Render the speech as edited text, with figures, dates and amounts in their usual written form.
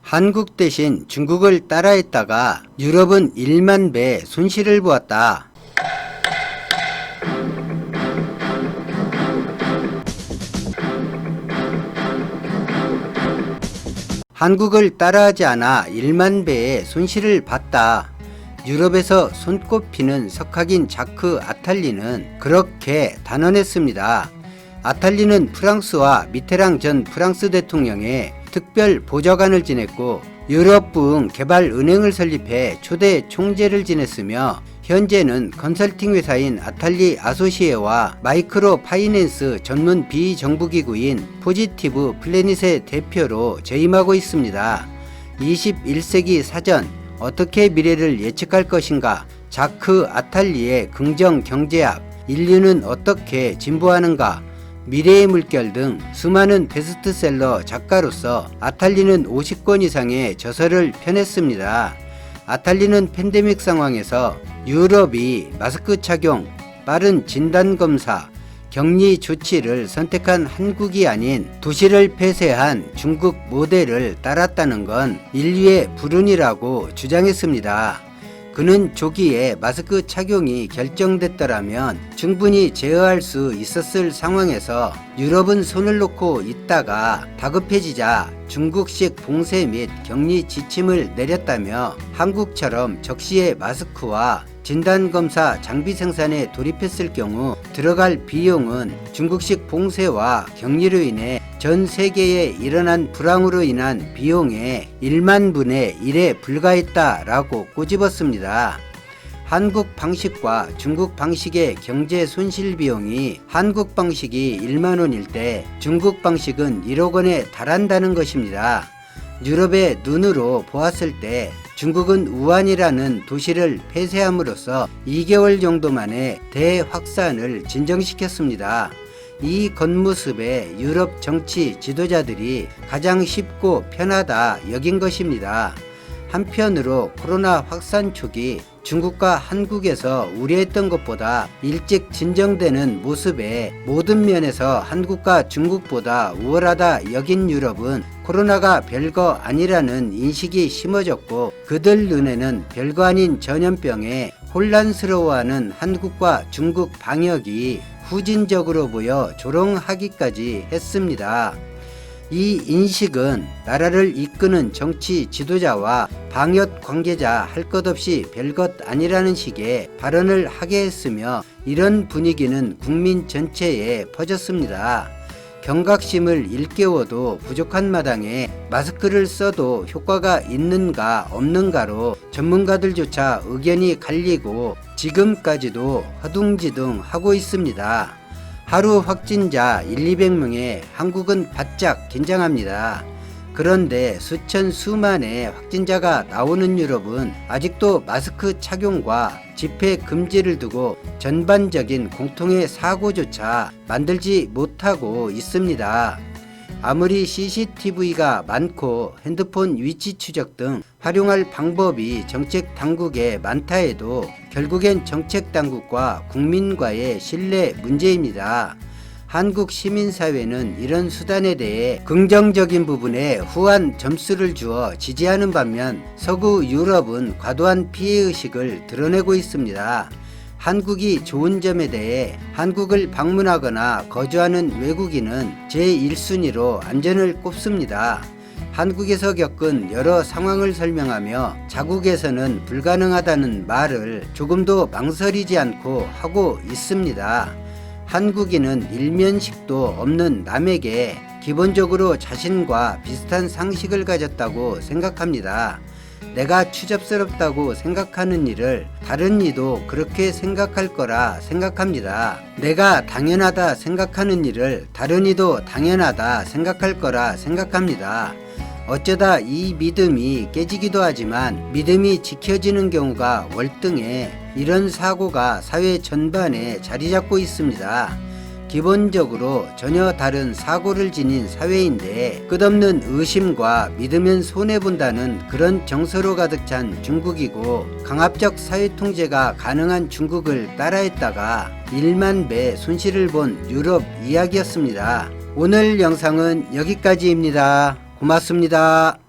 한국 대신 중국을 따라했다가 유럽은 1만 배 손실을 보았다. 한국을 따라하지 않아 1만 배의 손실을 봤다. 유럽에서 손꼽히는 석학인 자크 아탈리는 그렇게 단언했습니다. 아탈리는 프랑스와 미테랑 전 프랑스 대통령의 특별 보좌관을 지냈고 유럽 부흥 개발 은행을 설립해 초대 총재를 지냈으며 현재는 컨설팅 회사인 아탈리 아소시에와 마이크로 파이낸스 전문 비정부기구인 포지티브 플래닛의 대표로 재임하고 있습니다. 21세기 사전 어떻게 미래를 예측할 것인가? 자크 아탈리의 긍정 경제학, 인류는 어떻게 진보하는가? 미래의 물결 등 수많은 베스트셀러 작가로서 아탈리는 50권 이상의 저서를 펴냈습니다. 아탈리는 팬데믹 상황에서 유럽이 마스크 착용, 빠른 진단검사, 격리 조치를 선택한 한국이 아닌 도시를 폐쇄한 중국 모델을 따랐다는 건 인류의 불운이라고 주장했습니다. 그는 조기에 마스크 착용이 결정됐더라면 충분히 제어할 수 있었을 상황에서 유럽은 손을 놓고 있다가 다급해지자 중국식 봉쇄 및 격리 지침을 내렸다며 한국처럼 적시에 마스크와 진단검사 장비 생산에 돌입했을 경우 들어갈 비용은 중국식 봉쇄와 격리로 인해 전 세계에 일어난 불황으로 인한 비용의 1만 분의 1에 불과했다라고 꼬집었습니다. 한국 방식과 중국 방식의 경제 손실 비용이 한국 방식이 1만 원일 때 중국 방식은 1억 원에 달한다는 것입니다. 유럽의 눈으로 보았을 때 중국은 우한이라는 도시를 폐쇄함으로써 2개월 정도 만에 대확산을 진정시켰습니다. 이 겉모습에 유럽 정치 지도자들이 가장 쉽고 편하다 여긴 것입니다. 한편으로 코로나 확산 초기 중국과 한국에서 우려했던 것보다 일찍 진정되는 모습에 모든 면에서 한국과 중국보다 우월하다 여긴 유럽은 코로나가 별거 아니라는 인식이 심어졌고 그들 눈에는 별거 아닌 전염병에 혼란스러워하는 한국과 중국 방역이 후진적으로 보여 조롱하기까지 했습니다. 이 인식은 나라를 이끄는 정치 지도자와 방역 관계자 할 것 없이 별것 아니라는 식의 발언을 하게 했으며 이런 분위기는 국민 전체에 퍼졌습니다. 경각심을 일깨워도 부족한 마당에 마스크를 써도 효과가 있는가 없는가로 전문가들조차 의견이 갈리고 지금까지도 허둥지둥 하고 있습니다. 하루 확진자 1,200명에 한국은 바짝 긴장합니다. 그런데 수천 수만의 확진자가 나오는 유럽은 아직도 마스크 착용과 집회 금지를 두고 전반적인 공통의 사고조차 만들지 못하고 있습니다. 아무리 CCTV가 많고 핸드폰 위치 추적 등 활용할 방법이 정책 당국에 많다 해도 결국엔 정책 당국과 국민과의 신뢰 문제입니다. 한국 시민사회는 이런 수단에 대해 긍정적인 부분에 후한 점수를 주어 지지하는 반면 서구 유럽은 과도한 피해의식을 드러내고 있습니다. 한국이 좋은 점에 대해 한국을 방문하거나 거주하는 외국인은 제1순위로 안전을 꼽습니다. 한국에서 겪은 여러 상황을 설명하며 자국에서는 불가능하다는 말을 조금도 망설이지 않고 하고 있습니다. 한국인은 일면식도 없는 남에게 기본적으로 자신과 비슷한 상식을 가졌다고 생각합니다. 내가 추접스럽다고 생각하는 일을 다른 이도 그렇게 생각할 거라 생각합니다. 내가 당연하다 생각하는 일을 다른 이도 당연하다 생각할 거라 생각합니다. 어쩌다 이 믿음이 깨지기도 하지만 믿음이 지켜지는 경우가 월등해 이런 사고가 사회 전반에 자리 잡고 있습니다. 기본적으로 전혀 다른 사고를 지닌 사회인데 끝없는 의심과 믿으면 손해본다는 그런 정서로 가득 찬 중국이고 강압적 사회통제가 가능한 중국을 따라했다가 1만 배 손실을 본 유럽 이야기였습니다. 오늘 영상은 여기까지입니다. 고맙습니다.